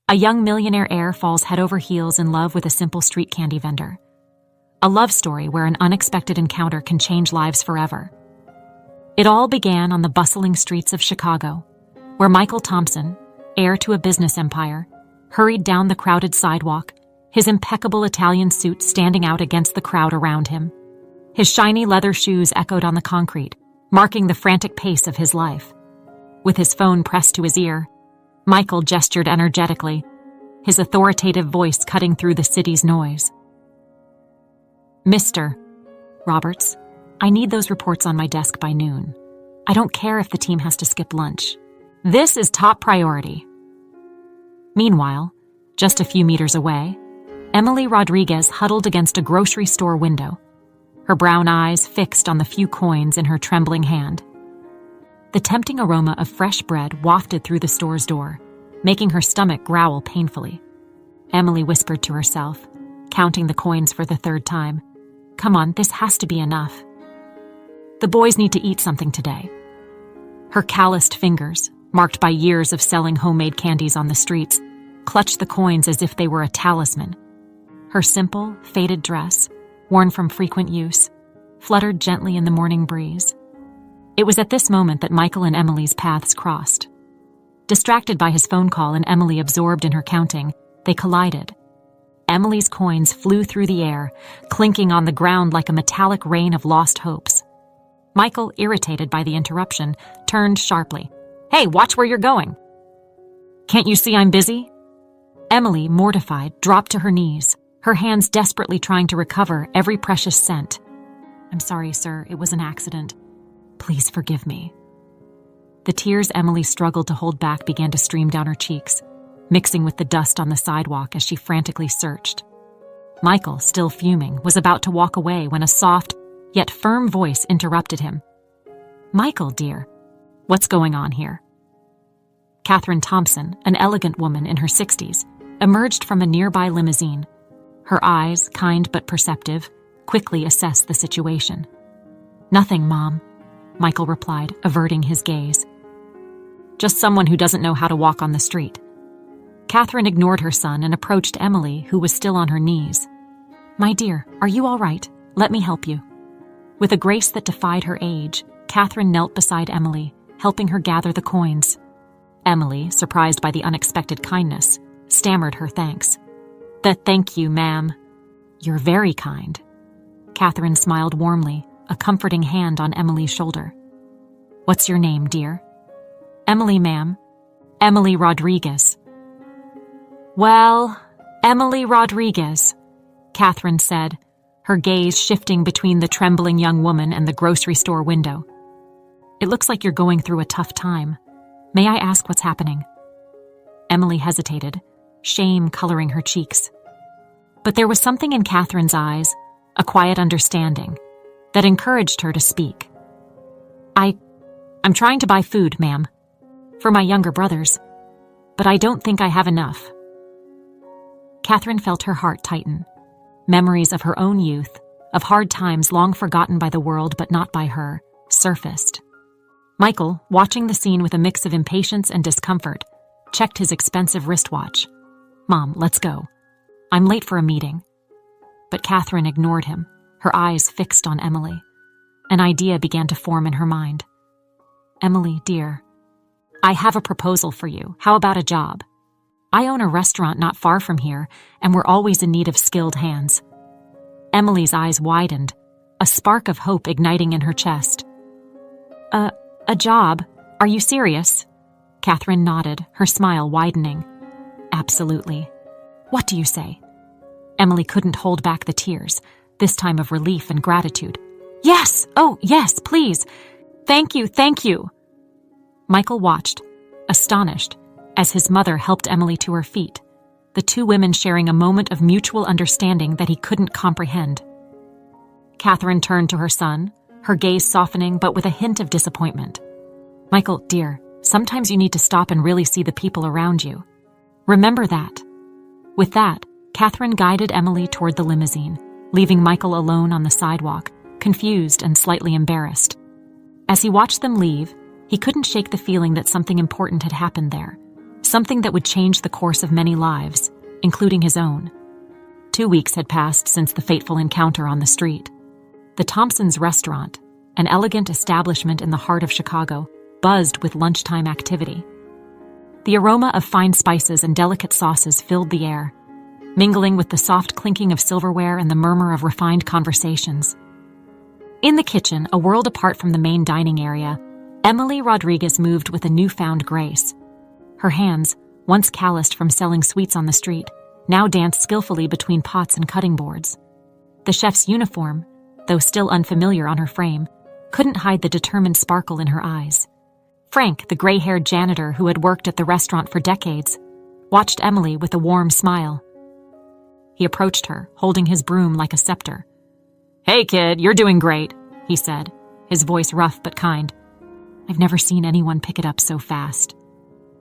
A young millionaire heir falls head over heels in love with a simple street candy vendor. A love story where an unexpected encounter can change lives forever. It all began on the bustling streets of Chicago, where Michael Thompson, heir to a business empire, hurried down the crowded sidewalk, his impeccable Italian suit standing out against the crowd around him. His shiny leather shoes echoed on the concrete, marking the frantic pace of his life. With his phone pressed to his ear, Michael gestured energetically, his authoritative voice cutting through the city's noise. "Mr. Roberts, I need those reports on my desk by noon. I don't care if the team has to skip lunch. This is top priority." Meanwhile, just a few meters away, Emily Rodriguez huddled against a grocery store window, her brown eyes fixed on the few coins in her trembling hand. The tempting aroma of fresh bread wafted through the store's door, making her stomach growl painfully. Emily whispered to herself, counting the coins for the third time. "Come on, this has to be enough. The boys need to eat something today." Her calloused fingers, marked by years of selling homemade candies on the streets, clutched the coins as if they were a talisman. Her simple, faded dress, worn from frequent use, fluttered gently in the morning breeze. It was at this moment that Michael and Emily's paths crossed. Distracted by his phone call and Emily absorbed in her counting, they collided. Emily's coins flew through the air, clinking on the ground like a metallic rain of lost hopes. Michael, irritated by the interruption, turned sharply. "Hey, watch where you're going." "Can't you see I'm busy?" Emily, mortified, dropped to her knees, her hands desperately trying to recover every precious cent. "I'm sorry, sir. It was an accident. Please forgive me." The tears Emily struggled to hold back began to stream down her cheeks, mixing with the dust on the sidewalk as she frantically searched. Michael, still fuming, was about to walk away when a soft, yet firm voice interrupted him. "Michael, dear, what's going on here?" Catherine Thompson, an elegant woman in her 60s, emerged from a nearby limousine. Her eyes, kind but perceptive, quickly assessed the situation. "Nothing, Mom," Michael replied, averting his gaze. "Just someone who doesn't know how to walk on the street." Catherine ignored her son and approached Emily, who was still on her knees. "My dear, are you all right? Let me help you." With a grace that defied her age, Catherine knelt beside Emily, helping her gather the coins. Emily, surprised by the unexpected kindness, stammered her thanks. "Thank you, ma'am." "You're very kind." Catherine smiled warmly, a comforting hand on Emily's shoulder. "What's your name, dear?" "Emily, ma'am. Emily Rodriguez." "Well, Emily Rodriguez," Catherine said, her gaze shifting between the trembling young woman and the grocery store window. "It looks like you're going through a tough time. May I ask what's happening?" Emily hesitated, shame coloring her cheeks. But there was something in Catherine's eyes, a quiet understanding, that encouraged her to speak. I'm trying to buy food, ma'am, for my younger brothers, but I don't think I have enough." Catherine felt her heart tighten. Memories of her own youth, of hard times long forgotten by the world but not by her, surfaced. Michael, watching the scene with a mix of impatience and discomfort, checked his expensive wristwatch. "Mom, let's go. I'm late for a meeting." But Catherine ignored him, her eyes fixed on Emily. An idea began to form in her mind. "Emily, dear, I have a proposal for you. How about a job? I own a restaurant not far from here, and we're always in need of skilled hands." Emily's eyes widened, a spark of hope igniting in her chest. A job? Are you serious?" Catherine nodded, her smile widening. "Absolutely. What do you say?" Emily couldn't hold back the tears, this time of relief and gratitude. "Yes! Oh, yes, please! Thank you, thank you!" Michael watched, astonished, as his mother helped Emily to her feet, the two women sharing a moment of mutual understanding that he couldn't comprehend. Catherine turned to her son, her gaze softening but with a hint of disappointment. "Michael, dear, sometimes you need to stop and really see the people around you. Remember that." With that, Catherine guided Emily toward the limousine, leaving Michael alone on the sidewalk, confused and slightly embarrassed. As he watched them leave, he couldn't shake the feeling that something important had happened there, something that would change the course of many lives, including his own. 2 weeks had passed since the fateful encounter on the street. The Thompsons' restaurant, an elegant establishment in the heart of Chicago, buzzed with lunchtime activity. The aroma of fine spices and delicate sauces filled the air, mingling with the soft clinking of silverware and the murmur of refined conversations. In the kitchen, a world apart from the main dining area, Emily Rodriguez moved with a newfound grace. Her hands, once calloused from selling sweets on the street, now danced skillfully between pots and cutting boards. The chef's uniform, though still unfamiliar on her frame, couldn't hide the determined sparkle in her eyes. Frank, the gray-haired janitor who had worked at the restaurant for decades, watched Emily with a warm smile. He approached her, holding his broom like a scepter. "Hey, kid, you're doing great," he said, his voice rough but kind. "I've never seen anyone pick it up so fast."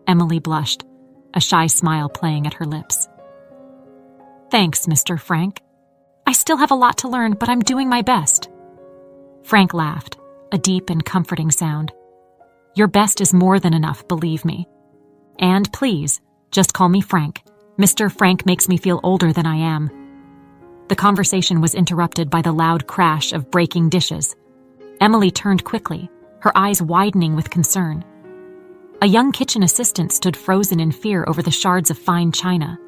Emily blushed, a shy smile playing at her lips. "Thanks, Mr. Frank. I still have a lot to learn, but I'm doing my best." Frank laughed, a deep and comforting sound. "Your best is more than enough, believe me. And please, just call me Frank. Mr. Frank makes me feel older than I am." The conversation was interrupted by the loud crash of breaking dishes. Emily turned quickly, her eyes widening with concern. A young kitchen assistant stood frozen in fear over the shards of fine china.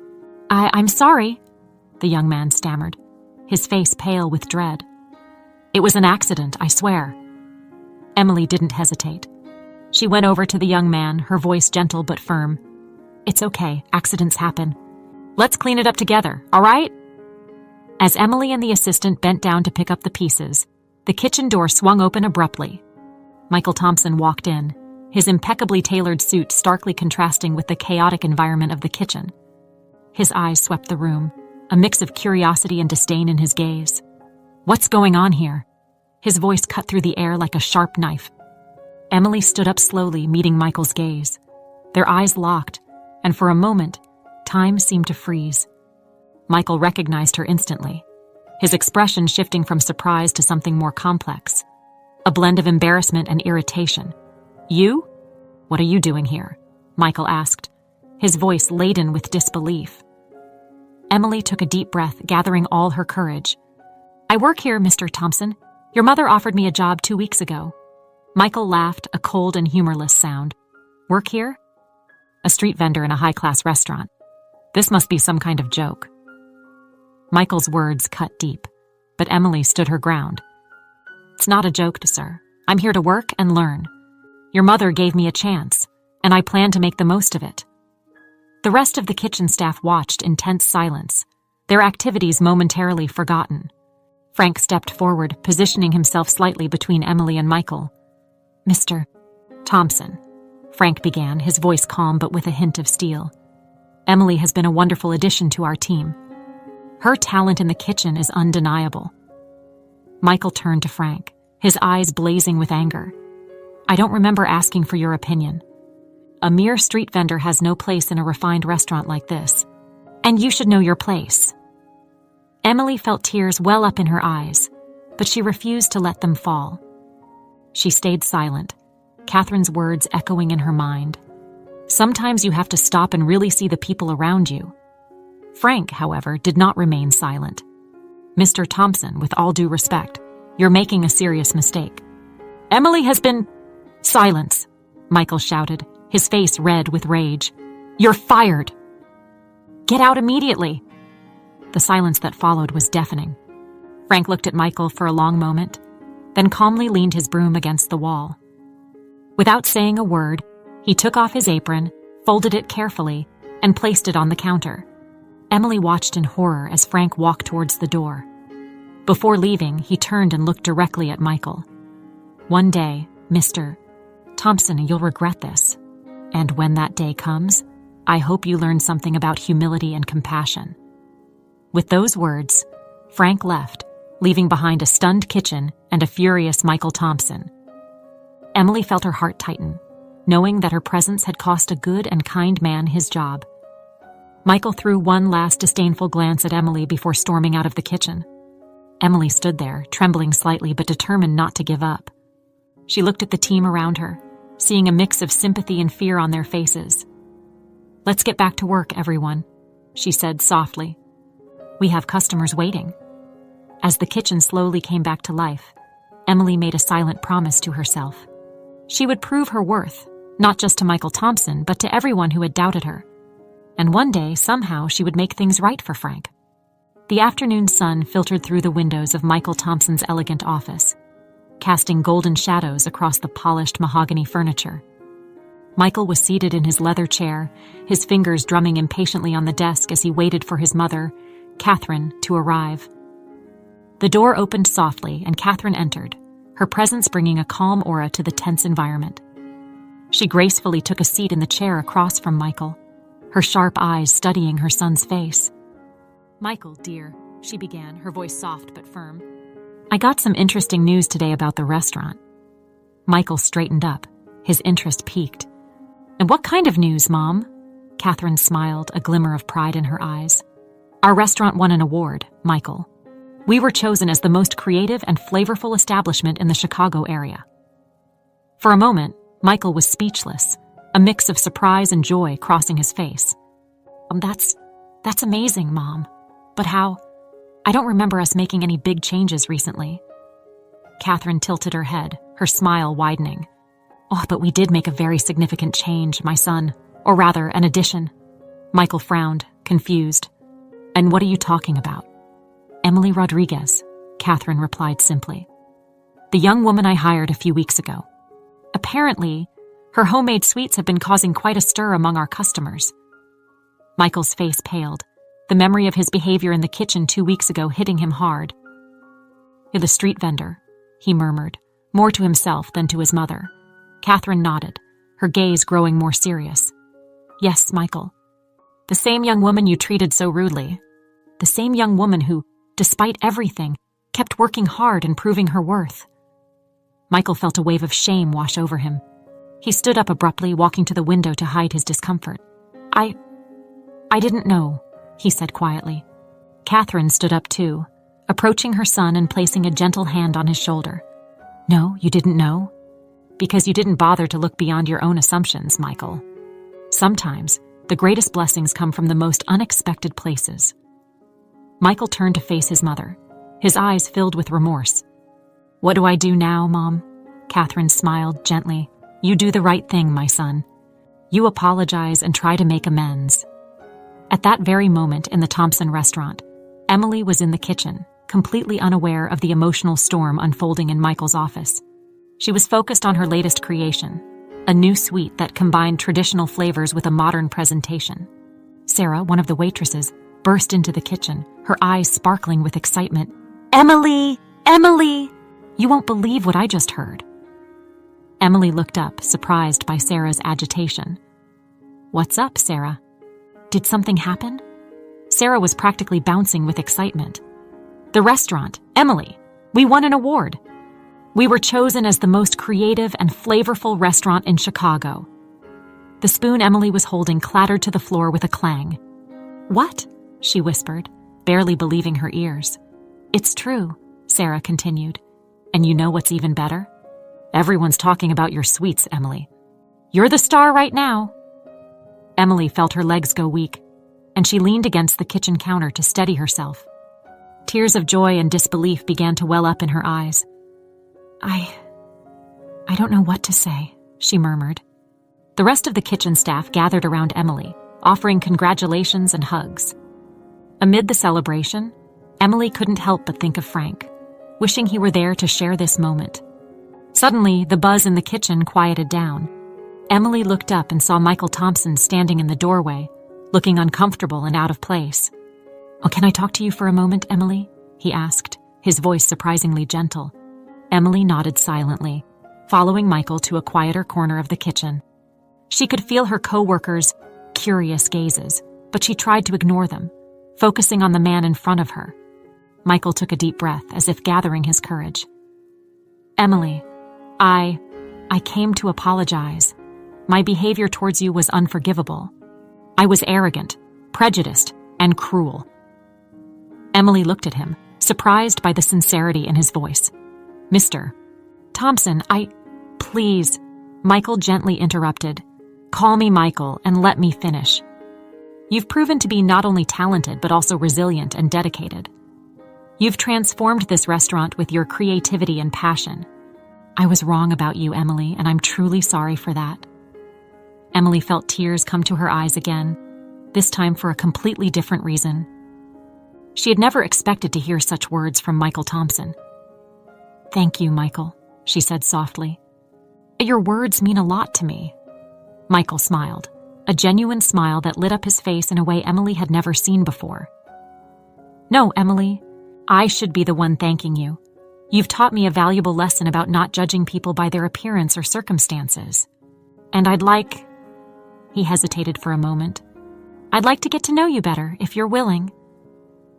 I'm sorry," the young man stammered, his face pale with dread. "It was an accident, I swear." Emily didn't hesitate. She went over to the young man, her voice gentle but firm. "It's okay, accidents happen. Let's clean it up together, all right?" As Emily and the assistant bent down to pick up the pieces, the kitchen door swung open abruptly. Michael Thompson walked in, his impeccably tailored suit starkly contrasting with the chaotic environment of the kitchen. His eyes swept the room, a mix of curiosity and disdain in his gaze. "What's going on here?" His voice cut through the air like a sharp knife. Emily stood up slowly, meeting Michael's gaze. Their eyes locked, and for a moment, time seemed to freeze. Michael recognized her instantly, his expression shifting from surprise to something more complex, a blend of embarrassment and irritation. "You? What are you doing here?" Michael asked, his voice laden with disbelief. Emily took a deep breath, gathering all her courage. "I work here, Mr. Thompson. Your mother offered me a job 2 weeks ago." Michael laughed, a cold and humorless sound. "Work here?" "A street vendor in a high-class restaurant. This must be some kind of joke." Michael's words cut deep, but Emily stood her ground. "It's not a joke, sir. I'm here to work and learn. Your mother gave me a chance, and I plan to make the most of it." The rest of the kitchen staff watched in tense silence, their activities momentarily forgotten. Frank stepped forward, positioning himself slightly between Emily and Michael. "Mr. Thompson," Frank began, his voice calm but with a hint of steel. "Emily has been a wonderful addition to our team. Her talent in the kitchen is undeniable." Michael turned to Frank, his eyes blazing with anger. "I don't remember asking for your opinion. A mere street vendor has no place in a refined restaurant like this, and you should know your place." Emily felt tears well up in her eyes, but she refused to let them fall. She stayed silent, Catherine's words echoing in her mind. Sometimes you have to stop and really see the people around you. Frank, however, did not remain silent. "Mr. Thompson, with all due respect, you're making a serious mistake." "Emily has been—" "Silence," Michael shouted, his face red with rage. "You're fired." "Get out immediately." The silence that followed was deafening. Frank looked at Michael for a long moment, then calmly leaned his broom against the wall. Without saying a word, he took off his apron, folded it carefully, and placed it on the counter. Emily watched in horror as Frank walked towards the door. Before leaving, he turned and looked directly at Michael. "One day, Mr. Thompson, you'll regret this. And when that day comes, I hope you learn something about humility and compassion." With those words, Frank left, leaving behind a stunned kitchen and a furious Michael Thompson. Emily felt her heart tighten, knowing that her presence had cost a good and kind man his job. Michael threw one last disdainful glance at Emily before storming out of the kitchen. Emily stood there, trembling slightly but determined not to give up. She looked at the team around her, seeing a mix of sympathy and fear on their faces. "Let's get back to work, everyone," she said softly. "We have customers waiting." As the kitchen slowly came back to life, Emily made a silent promise to herself. She would prove her worth, not just to Michael Thompson, but to everyone who had doubted her. And one day, somehow, she would make things right for Frank. The afternoon sun filtered through the windows of Michael Thompson's elegant office, casting golden shadows across the polished mahogany furniture. Michael was seated in his leather chair, his fingers drumming impatiently on the desk as he waited for his mother, Catherine, to arrive. The door opened softly and Catherine entered, her presence bringing a calm aura to the tense environment. She gracefully took a seat in the chair across from Michael, her sharp eyes studying her son's face. "Michael, dear," she began, her voice soft but firm. "I got some interesting news today about the restaurant." Michael straightened up, his interest piqued. "And what kind of news, Mom?" Catherine smiled, a glimmer of pride in her eyes. "Our restaurant won an award, Michael. We were chosen as the most creative and flavorful establishment in the Chicago area." For a moment, Michael was speechless, a mix of surprise and joy crossing his face. That's amazing, Mom. But how? I don't remember us making any big changes recently." Catherine tilted her head, her smile widening. "Oh, but we did make a very significant change, my son. Or rather, an addition." Michael frowned, confused. "And what are you talking about?" "Emily Rodriguez," Catherine replied simply. "The young woman I hired a few weeks ago. Apparently, her homemade sweets have been causing quite a stir among our customers." Michael's face paled, the memory of his behavior in the kitchen 2 weeks ago hitting him hard. "You're the street vendor," he murmured, more to himself than to his mother. Catherine nodded, her gaze growing more serious. "Yes, Michael. The same young woman you treated so rudely. The same young woman who, despite everything, kept working hard and proving her worth." Michael felt a wave of shame wash over him. He stood up abruptly, walking to the window to hide his discomfort. I didn't know," he said quietly. Catherine stood up too, approaching her son and placing a gentle hand on his shoulder. "No, you didn't know? Because you didn't bother to look beyond your own assumptions, Michael. Sometimes, the greatest blessings come from the most unexpected places." Michael turned to face his mother, his eyes filled with remorse. "What do I do now, Mom?" Catherine smiled gently. "You do the right thing, my son. You apologize and try to make amends." At that very moment in the Thompson restaurant, Emily was in the kitchen, completely unaware of the emotional storm unfolding in Michael's office. She was focused on her latest creation, a new sweet that combined traditional flavors with a modern presentation. Sarah, one of the waitresses, burst into the kitchen, her eyes sparkling with excitement. "Emily! Emily! You won't believe what I just heard." Emily looked up, surprised by Sarah's agitation. "What's up, Sarah? Did something happen?" Sarah was practically bouncing with excitement. "The restaurant, Emily! We won an award! We were chosen as the most creative and flavorful restaurant in Chicago." The spoon Emily was holding clattered to the floor with a clang. "What?" she whispered, barely believing her ears. "It's true," Sarah continued. "And you know what's even better? Everyone's talking about your sweets, Emily. You're the star right now." Emily felt her legs go weak, and she leaned against the kitchen counter to steady herself. Tears of joy and disbelief began to well up in her eyes. I don't know what to say," she murmured. The rest of the kitchen staff gathered around Emily, offering congratulations and hugs. Amid the celebration, Emily couldn't help but think of Frank, wishing he were there to share this moment. Suddenly, the buzz in the kitchen quieted down. Emily looked up and saw Michael Thompson standing in the doorway, looking uncomfortable and out of place. "Oh, can I talk to you for a moment, Emily?" he asked, his voice surprisingly gentle. Emily nodded silently, following Michael to a quieter corner of the kitchen. She could feel her co-workers' curious gazes, but she tried to ignore them, focusing on the man in front of her. Michael took a deep breath, as if gathering his courage. "Emily, I came to apologize. My behavior towards you was unforgivable. I was arrogant, prejudiced, and cruel." Emily looked at him, surprised by the sincerity in his voice. "Mr. Thompson, Please," Michael gently interrupted. "Call me Michael and let me finish. You've proven to be not only talented but also resilient and dedicated. You've transformed this restaurant with your creativity and passion. I was wrong about you, Emily, and I'm truly sorry for that." Emily felt tears come to her eyes again, this time for a completely different reason. She had never expected to hear such words from Michael Thompson. "Thank you, Michael," she said softly. "Your words mean a lot to me." Michael smiled, a genuine smile that lit up his face in a way Emily had never seen before. "No, Emily, I should be the one thanking you. You've taught me a valuable lesson about not judging people by their appearance or circumstances. And I'd like—" He hesitated for a moment. "I'd like to get to know you better, if you're willing."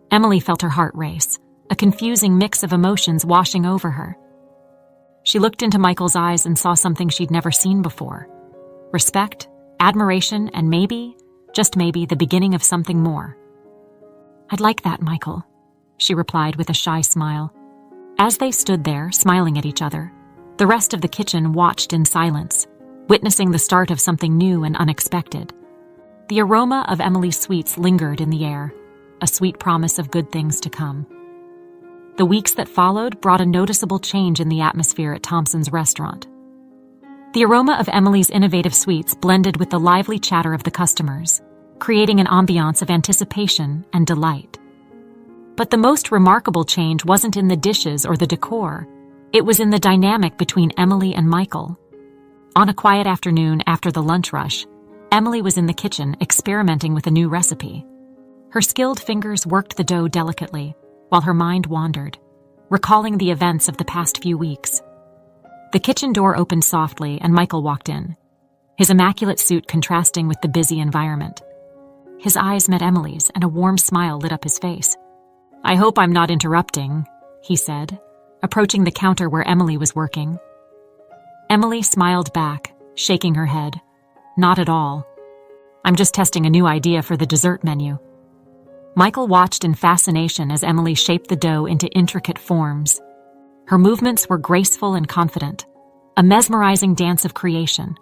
Emily felt her heart race, a confusing mix of emotions washing over her. She looked into Michael's eyes and saw something she'd never seen before. Respect, admiration, and maybe, just maybe, the beginning of something more. "I'd like that, Michael," she replied with a shy smile. As they stood there, smiling at each other, the rest of the kitchen watched in silence, witnessing the start of something new and unexpected. The aroma of Emily's sweets lingered in the air, a sweet promise of good things to come. The weeks that followed brought a noticeable change in the atmosphere at Thompson's restaurant. The aroma of Emily's innovative sweets blended with the lively chatter of the customers, creating an ambiance of anticipation and delight. But the most remarkable change wasn't in the dishes or the decor. It was in the dynamic between Emily and Michael. On a quiet afternoon after the lunch rush, Emily was in the kitchen experimenting with a new recipe. Her skilled fingers worked the dough delicately, while her mind wandered, recalling the events of the past few weeks. The kitchen door opened softly and Michael walked in, his immaculate suit contrasting with the busy environment. His eyes met Emily's and a warm smile lit up his face. "I hope I'm not interrupting," he said, approaching the counter where Emily was working. Emily smiled back, shaking her head. "Not at all. I'm just testing a new idea for the dessert menu." Michael watched in fascination as Emily shaped the dough into intricate forms. Her movements were graceful and confident, a mesmerizing dance of creation.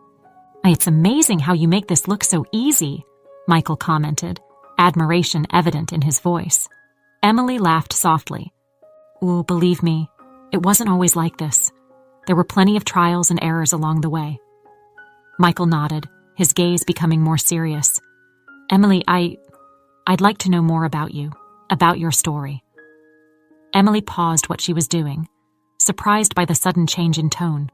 "It's amazing how you make this look so easy," Michael commented, admiration evident in his voice. Emily laughed softly. "Oh, believe me, it wasn't always like this. There were plenty of trials and errors along the way." Michael nodded, his gaze becoming more serious. "Emily, I'd like to know more about you, about your story." Emily paused what she was doing, surprised by the sudden change in tone.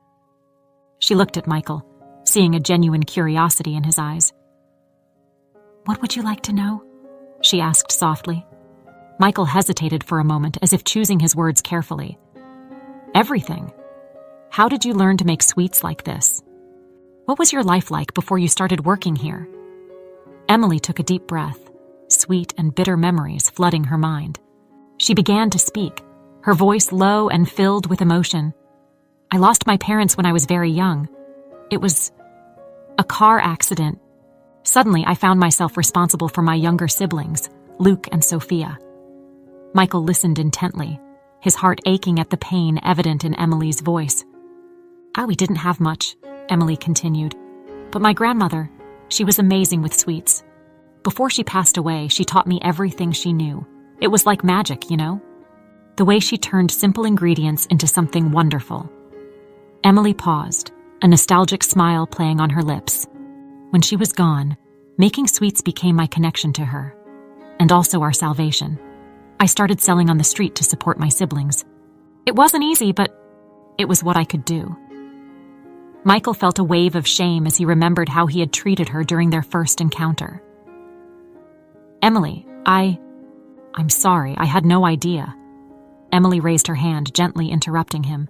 She looked at Michael, seeing a genuine curiosity in his eyes. "What would you like to know?" she asked softly. Michael hesitated for a moment, as if choosing his words carefully. "Everything. How did you learn to make sweets like this? What was your life like before you started working here?" Emily took a deep breath, sweet and bitter memories flooding her mind. She began to speak, her voice low and filled with emotion. "I lost my parents when I was very young. It was a car accident. Suddenly, I found myself responsible for my younger siblings, Luke and Sophia." Michael listened intently, his heart aching at the pain evident in Emily's voice. "We didn't have much," Emily continued. "But my grandmother, she was amazing with sweets. Before she passed away, she taught me everything she knew. It was like magic, you know? The way she turned simple ingredients into something wonderful." Emily paused, a nostalgic smile playing on her lips. "When she was gone, making sweets became my connection to her, and also our salvation. I started selling on the street to support my siblings. It wasn't easy, but it was what I could do." Michael felt a wave of shame as he remembered how he had treated her during their first encounter. "Emily, I'm sorry, I had no idea." Emily raised her hand, gently interrupting him.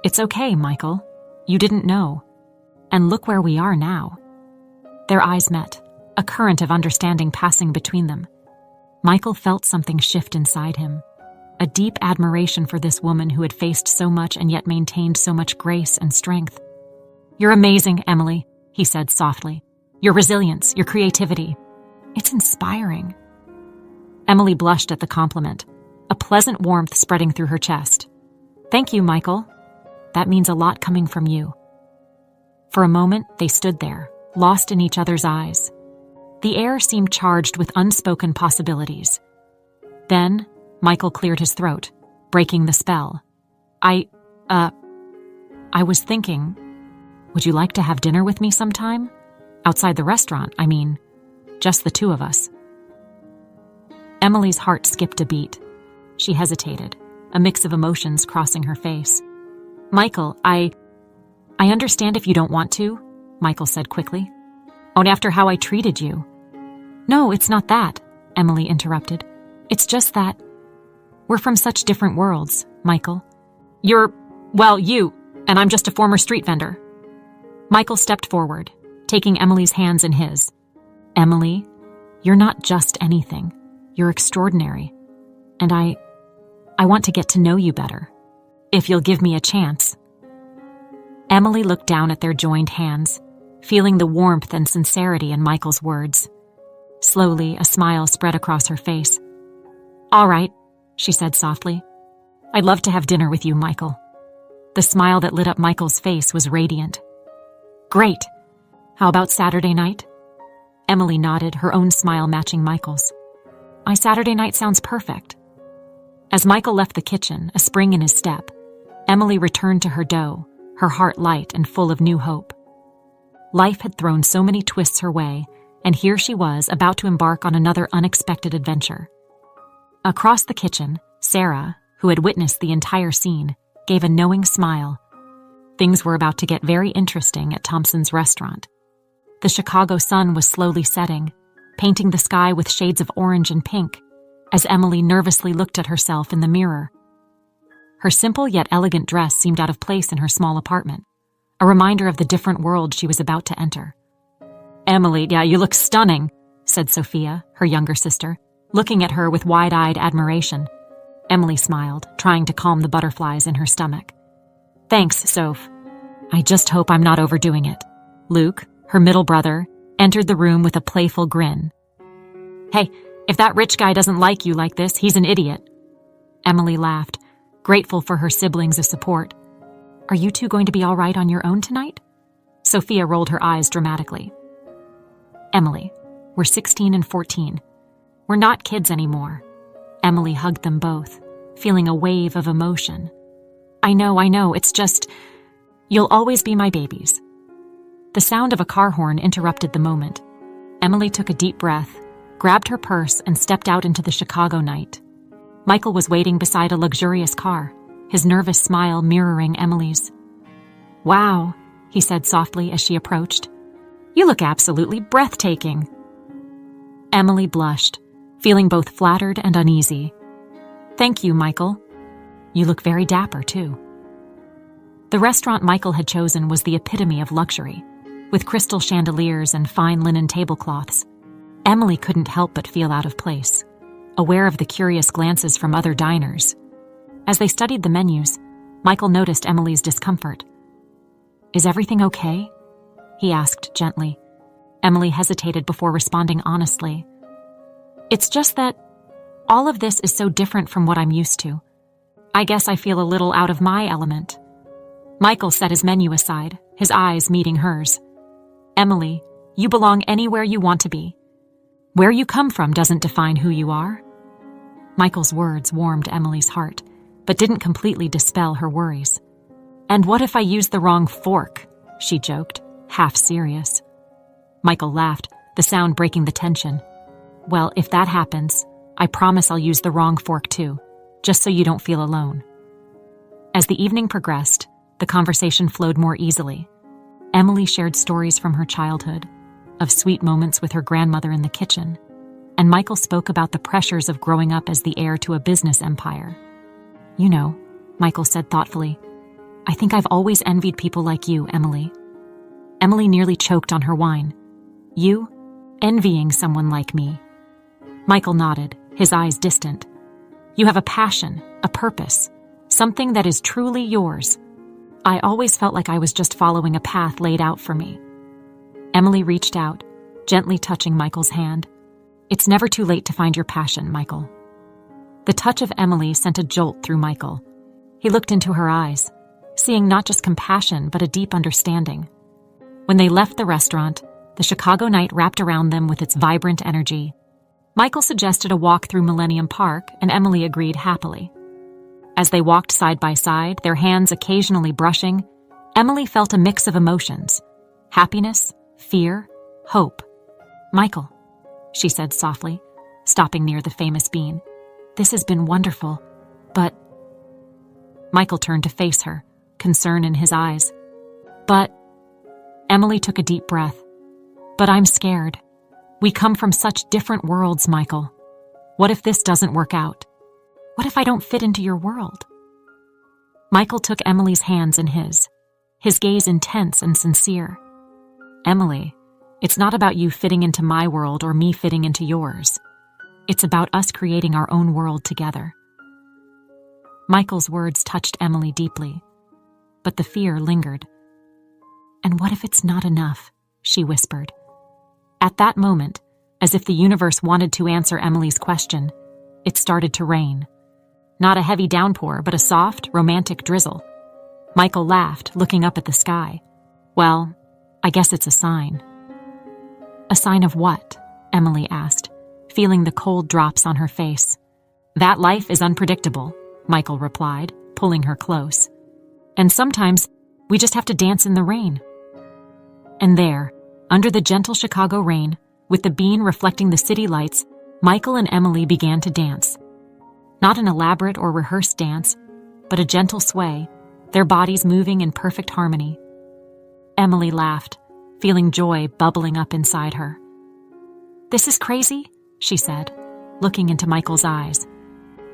"It's okay, Michael. You didn't know. And look where we are now." Their eyes met, a current of understanding passing between them. Michael felt something shift inside him, a deep admiration for this woman who had faced so much and yet maintained so much grace and strength. "You're amazing, Emily," he said softly. "Your resilience, your creativity. It's inspiring." Emily blushed at the compliment, a pleasant warmth spreading through her chest. "Thank you, Michael. That means a lot coming from you." For a moment, they stood there, lost in each other's eyes. The air seemed charged with unspoken possibilities. Then, Michael cleared his throat, breaking the spell. I was thinking, would you like to have dinner with me sometime? Outside the restaurant, I mean. Just the two of us. Emily's heart skipped a beat. She hesitated, a mix of emotions crossing her face. Michael, I understand if you don't want to, Michael said quickly. Oh, after how I treated you. No, it's not that, Emily interrupted. It's just that we're from such different worlds, Michael. You, and I'm just a former street vendor. Michael stepped forward, taking Emily's hands in his. Emily, you're not just anything. You're extraordinary. And I want to get to know you better. If you'll give me a chance. Emily looked down at their joined hands, feeling the warmth and sincerity in Michael's words. Slowly, a smile spread across her face. All right, she said softly. I'd love to have dinner with you, Michael. The smile that lit up Michael's face was radiant. Great. How about Saturday night? Emily nodded, her own smile matching Michael's. My Saturday night sounds perfect. As Michael left the kitchen, a spring in his step, Emily returned to her dough, her heart light and full of new hope. Life had thrown so many twists her way, and here she was about to embark on another unexpected adventure. Across the kitchen, Sarah, who had witnessed the entire scene, gave a knowing smile. Things were about to get very interesting at Thompson's restaurant. The Chicago sun was slowly setting, painting the sky with shades of orange and pink, as Emily nervously looked at herself in the mirror. Her simple yet elegant dress seemed out of place in her small apartment, a reminder of the different world she was about to enter. Emily, yeah, you look stunning, said Sophia, her younger sister, looking at her with wide-eyed admiration. Emily smiled, trying to calm the butterflies in her stomach. Thanks, Soph. I just hope I'm not overdoing it. Luke, her middle brother, entered the room with a playful grin. Hey, if that rich guy doesn't like you like this, he's an idiot. Emily laughed, grateful for her siblings' support. Are you two going to be all right on your own tonight? Sophia rolled her eyes dramatically. Emily, we're 16 and 14. We're not kids anymore. Emily hugged them both, feeling a wave of emotion. I know, it's just, you'll always be my babies. The sound of a car horn interrupted the moment. Emily took a deep breath, grabbed her purse, and stepped out into the Chicago night. Michael was waiting beside a luxurious car, his nervous smile mirroring Emily's. Wow, he said softly as she approached. You look absolutely breathtaking. Emily blushed, feeling both flattered and uneasy. Thank you, Michael. You look very dapper, too. The restaurant Michael had chosen was the epitome of luxury, with crystal chandeliers and fine linen tablecloths. Emily couldn't help but feel out of place, aware of the curious glances from other diners. As they studied the menus, Michael noticed Emily's discomfort. Is everything okay? He asked gently. Emily hesitated before responding honestly. It's just that all of this is so different from what I'm used to. I guess I feel a little out of my element. Michael set his menu aside, his eyes meeting hers. Emily, you belong anywhere you want to be. Where you come from doesn't define who you are. Michael's words warmed Emily's heart, but didn't completely dispel her worries. And what if I use the wrong fork? She joked, half serious. Michael laughed, the sound breaking the tension. Well, if that happens, I promise I'll use the wrong fork too, just so you don't feel alone. As the evening progressed, the conversation flowed more easily. Emily shared stories from her childhood, of sweet moments with her grandmother in the kitchen, and Michael spoke about the pressures of growing up as the heir to a business empire. You know, Michael said thoughtfully, I think I've always envied people like you, Emily. Emily nearly choked on her wine. You? Envying someone like me? Michael nodded, his eyes distant. You have a passion, a purpose, something that is truly yours. I always felt like I was just following a path laid out for me. Emily reached out, gently touching Michael's hand. It's never too late to find your passion, Michael. The touch of Emily sent a jolt through Michael. He looked into her eyes, seeing not just compassion but a deep understanding. When they left the restaurant, the Chicago night wrapped around them with its vibrant energy. Michael suggested a walk through Millennium Park, and Emily agreed happily. As they walked side by side, their hands occasionally brushing, Emily felt a mix of emotions: happiness, fear, hope. "Michael," she said softly, stopping near the famous bean, "this has been wonderful, but—" Michael turned to face her, concern in his eyes. "But—" Emily took a deep breath. "But I'm scared. We come from such different worlds, Michael. What if this doesn't work out? What if I don't fit into your world?" Michael took Emily's hands in his gaze intense and sincere. "Emily, it's not about you fitting into my world or me fitting into yours. It's about us creating our own world together." Michael's words touched Emily deeply, but the fear lingered. "And what if it's not enough?" she whispered. At that moment, as if the universe wanted to answer Emily's question, it started to rain. Not a heavy downpour, but a soft, romantic drizzle. Michael laughed, looking up at the sky. "Well, I guess it's a sign." "A sign of what?" Emily asked, feeling the cold drops on her face. "That life is unpredictable," Michael replied, pulling her close. "And sometimes we just have to dance in the rain." And there, under the gentle Chicago rain, with the bean reflecting the city lights, Michael and Emily began to dance. Not an elaborate or rehearsed dance, but a gentle sway, their bodies moving in perfect harmony. Emily laughed, feeling joy bubbling up inside her. "This is crazy," she said, looking into Michael's eyes.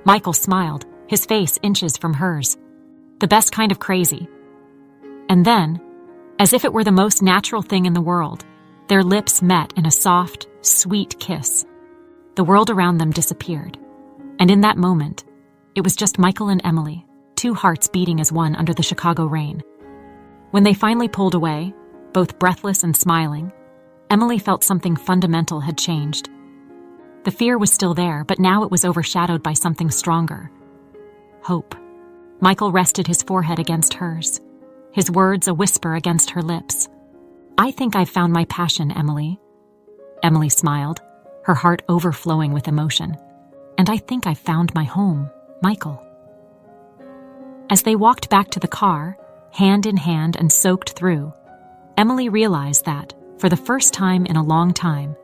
Michael smiled, his face inches from hers. "The best kind of crazy." And then, as if it were the most natural thing in the world, their lips met in a soft, sweet kiss. The world around them disappeared, and in that moment, it was just Michael and Emily, two hearts beating as one under the Chicago rain. When they finally pulled away, both breathless and smiling, Emily felt something fundamental had changed. The fear was still there, but now it was overshadowed by something stronger. Hope. Michael rested his forehead against hers, his words a whisper against her lips. "I think I've found my passion, Emily." Emily smiled, her heart overflowing with emotion. "And I think I've found my home, Michael." As they walked back to the car, hand in hand and soaked through, Emily realized that, for the first time in a long time,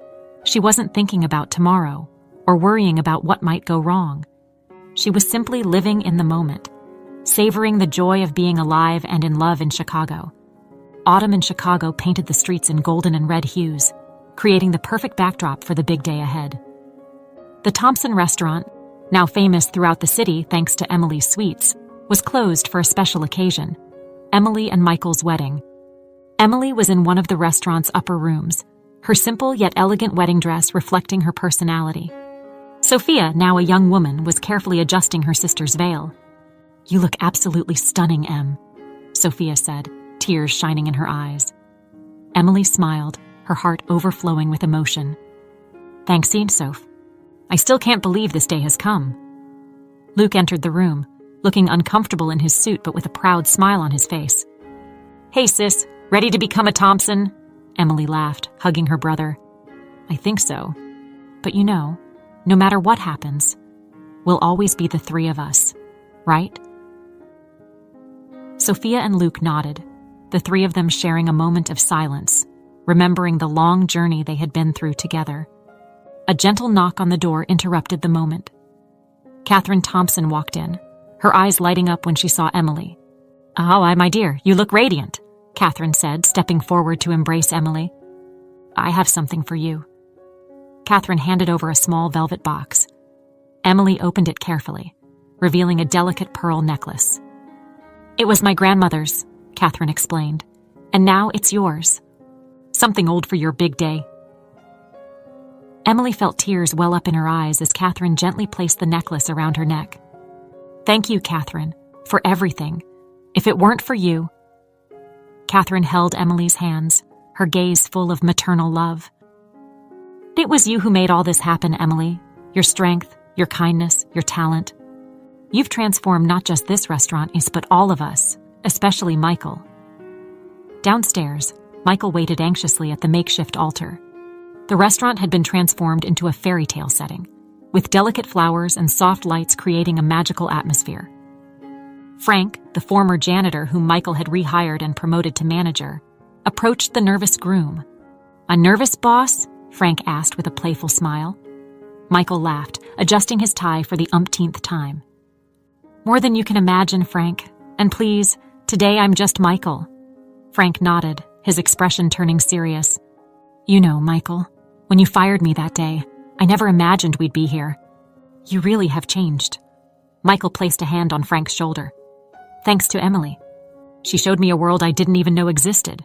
she wasn't thinking about tomorrow or worrying about what might go wrong. She was simply living in the moment, savoring the joy of being alive and in love in Chicago. Autumn in Chicago painted the streets in golden and red hues, creating the perfect backdrop for the big day ahead. The Thompson restaurant, now famous throughout the city thanks to Emily's sweets, was closed for a special occasion, Emily and Michael's wedding. Emily was in one of the restaurant's upper rooms, her simple yet elegant wedding dress reflecting her personality. Sophia, now a young woman, was carefully adjusting her sister's veil. "You look absolutely stunning, Em," Sophia said, tears shining in her eyes. Emily smiled, her heart overflowing with emotion. "Thanks, Soph. I still can't believe this day has come." Luke entered the room, looking uncomfortable in his suit but with a proud smile on his face. "Hey, sis, ready to become a Thompson?" Emily laughed, hugging her brother. "I think so. But no matter what happens, we'll always be the three of us, right?" Sophia and Luke nodded, the three of them sharing a moment of silence, remembering the long journey they had been through together. A gentle knock on the door interrupted the moment. Catherine Thompson walked in, her eyes lighting up when she saw Emily. "Oh, my dear, you look radiant," Catherine said, stepping forward to embrace Emily. "I have something for you." Catherine handed over a small velvet box. Emily opened it carefully, revealing a delicate pearl necklace. "It was my grandmother's," Catherine explained, "and now it's yours. Something old for your big day." Emily felt tears well up in her eyes as Catherine gently placed the necklace around her neck. "Thank you, Catherine, for everything. If it weren't for you—" Catherine held Emily's hands, her gaze full of maternal love. "It was you who made all this happen, Emily. Your strength, your kindness, your talent. You've transformed not just this restaurant, but all of us, especially Michael." Downstairs, Michael waited anxiously at the makeshift altar. The restaurant had been transformed into a fairy tale setting, with delicate flowers and soft lights creating a magical atmosphere. Frank, the former janitor whom Michael had rehired and promoted to manager, approached the nervous groom. "A nervous boss?" Frank asked with a playful smile. Michael laughed, adjusting his tie for the umpteenth time. "More than you can imagine, Frank. And please, today I'm just Michael." Frank nodded, his expression turning serious. "You know, Michael, when you fired me that day, I never imagined we'd be here. You really have changed." Michael placed a hand on Frank's shoulder. "Thanks to Emily. She showed me a world I didn't even know existed."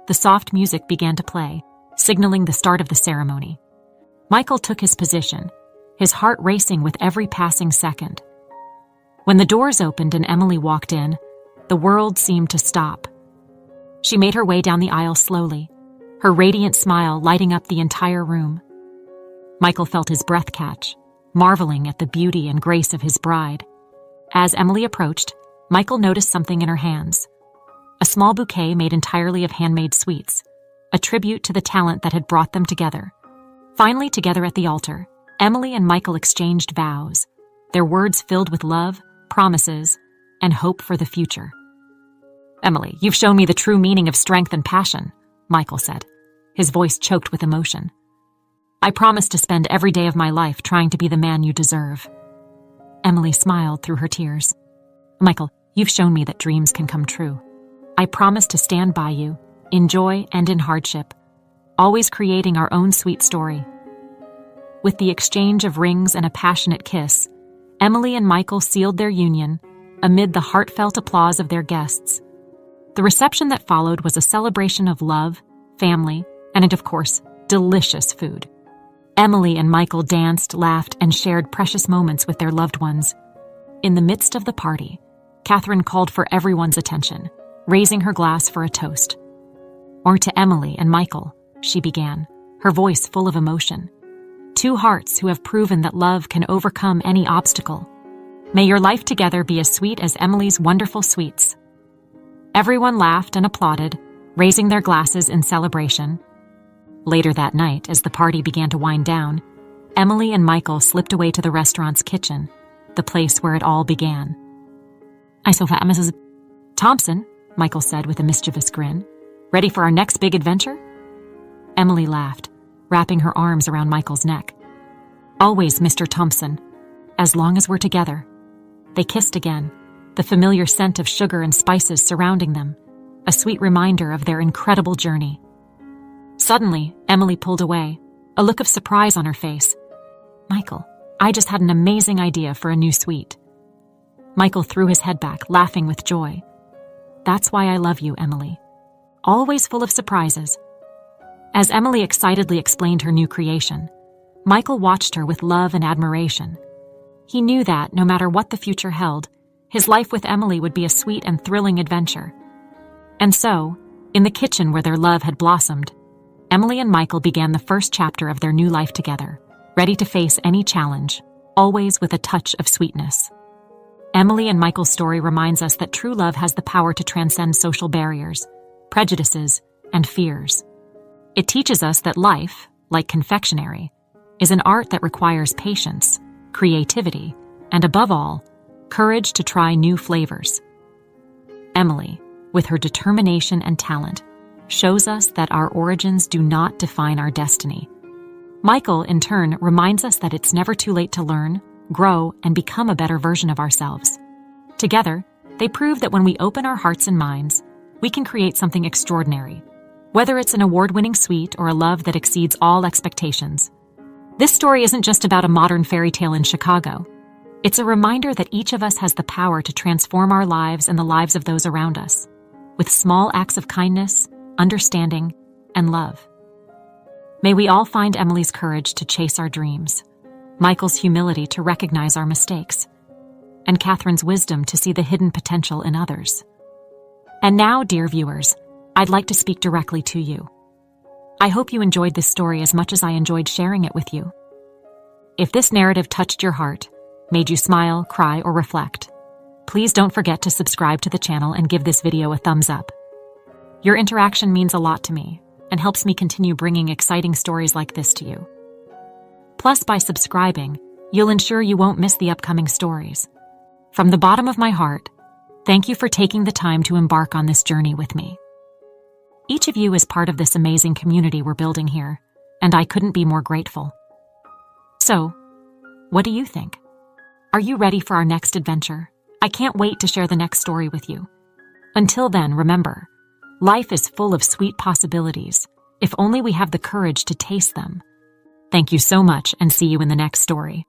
The soft music began to play, signaling the start of the ceremony. Michael took his position, his heart racing with every passing second. When the doors opened and Emily walked in, the world seemed to stop. She made her way down the aisle slowly, her radiant smile lighting up the entire room. Michael felt his breath catch, marveling at the beauty and grace of his bride. As Emily approached, Michael noticed something in her hands. A small bouquet made entirely of handmade sweets, a tribute to the talent that had brought them together. Finally together at the altar, Emily and Michael exchanged vows, their words filled with love, promises, and hope for the future. "Emily, you've shown me the true meaning of strength and passion," Michael said, his voice choked with emotion. "I promise to spend every day of my life trying to be the man you deserve." Emily smiled through her tears. "Michael, you've shown me that dreams can come true. I promise to stand by you, in joy and in hardship, always creating our own sweet story." With the exchange of rings and a passionate kiss, Emily and Michael sealed their union amid the heartfelt applause of their guests. The reception that followed was a celebration of love, family, and of course, delicious food. Emily and Michael danced, laughed, and shared precious moments with their loved ones. In the midst of the party, Catherine called for everyone's attention, raising her glass for a toast. "Or to Emily and Michael," she began, her voice full of emotion. "Two hearts who have proven that love can overcome any obstacle. May your life together be as sweet as Emily's wonderful sweets." Everyone laughed and applauded, raising their glasses in celebration. Later that night, as the party began to wind down, Emily and Michael slipped away to the restaurant's kitchen, the place where it all began. "I so fat, Mrs. Thompson," Michael said with a mischievous grin. "Ready for our next big adventure?" Emily laughed, wrapping her arms around Michael's neck. "Always, Mr. Thompson, as long as we're together." They kissed again, the familiar scent of sugar and spices surrounding them, a sweet reminder of their incredible journey. Suddenly, Emily pulled away, a look of surprise on her face. "Michael, I just had an amazing idea for a new suite." Michael threw his head back, laughing with joy. "That's why I love you, Emily. Always full of surprises." As Emily excitedly explained her new creation, Michael watched her with love and admiration. He knew that, no matter what the future held, his life with Emily would be a sweet and thrilling adventure. And so, in the kitchen where their love had blossomed, Emily and Michael began the first chapter of their new life together, ready to face any challenge, always with a touch of sweetness. Emily and Michael's story reminds us that true love has the power to transcend social barriers, prejudices, and fears. It teaches us that life, like confectionery, is an art that requires patience, creativity, and above all, courage to try new flavors. Emily, with her determination and talent, shows us that our origins do not define our destiny. Michael, in turn, reminds us that it's never too late to learn, grow, and become a better version of ourselves. Together, they prove that when we open our hearts and minds, we can create something extraordinary, whether it's an award-winning suite or a love that exceeds all expectations. This story isn't just about a modern fairy tale in Chicago. It's a reminder that each of us has the power to transform our lives and the lives of those around us, with small acts of kindness, understanding, and love. May we all find Emily's courage to chase our dreams, Michael's humility to recognize our mistakes, and Catherine's wisdom to see the hidden potential in others. And now, dear viewers, I'd like to speak directly to you. I hope you enjoyed this story as much as I enjoyed sharing it with you. If this narrative touched your heart, made you smile, cry, or reflect, please don't forget to subscribe to the channel and give this video a thumbs up. Your interaction means a lot to me and helps me continue bringing exciting stories like this to you. Plus, by subscribing, you'll ensure you won't miss the upcoming stories. From the bottom of my heart, thank you for taking the time to embark on this journey with me. Each of you is part of this amazing community we're building here, and I couldn't be more grateful. So, what do you think? Are you ready for our next adventure? I can't wait to share the next story with you. Until then, remember, life is full of sweet possibilities, if only we have the courage to taste them. Thank you so much, and see you in the next story.